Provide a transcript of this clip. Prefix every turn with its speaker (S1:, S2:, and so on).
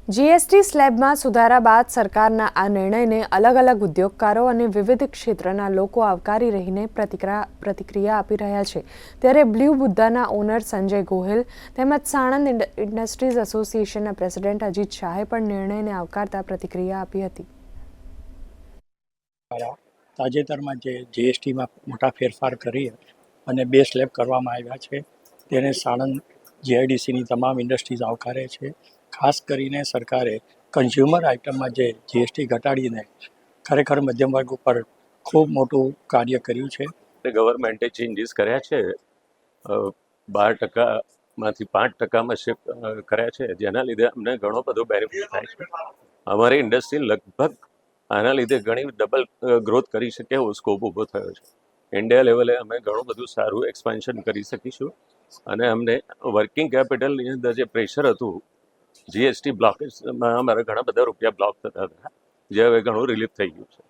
S1: GST સ્લેબમાં સુધારા બાદ સરકારના આ નિર્ણયને અલગ અલગ ઉદ્યોગકારો અને વિવિધ ક્ષેત્રના લોકો આવકારી રહીને પ્રતિક્રિયા આપી રહ્યા છે. ત્યારે બ્લુ બુદ્ધાના ઓનર સંજય ગોહિલ તેમજ સાણંદ ઇન્ડસ્ટ્રીઝ એસોસિએશનના પ્રેસિડેન્ટ અજીત શાહે પણ નિર્ણયને આવકારતા પ્રતિક્રિયા આપી હતી.
S2: તાજેતરમાં જે જીએસટીમાં મોટા ફેરફાર કરી અને 2 સ્લેબ કરવામાં આવ્યા છે તેને સાણંદ જીઆઈડીસીની તમામ ઇન્ડસ્ટ્રીઝ આવકારે છે. ખાસ કરીને સરકારે કન્ઝ્યુમર આઇટમમાં જે જીએસટી ઘટાડીને ખરેખર મધ્યમ વર્ગ ઉપર ખૂબ મોટું કાર્ય કર્યું છે.
S3: ગવર્મેન્ટે ચેન્જીસ કર્યા છે, 12%માંથી 5%માં શિફ્ટ કર્યા છે, જેના લીધે અમને ઘણો બધો બેનિફિટ થાય છે. અમારી ઇન્ડસ્ટ્રી લગભગ આના લીધે ઘણી ડબલ ગ્રોથ કરી શકે એવો સ્કોપ ઊભો થયો છે. ઇન્ડિયા લેવલે અમે ઘણું બધું સારું એક્સપાન્શન કરી શકીશું અને અમને વર્કિંગ કેપિટલની અંદર જે પ્રેશર હતું જીએસટી બ્લોકેજમાં અમારા ઘણા બધા રૂપિયા બ્લોક થતા હતા, જે હવે ઘણું રિલીફ થઈ ગયું છે.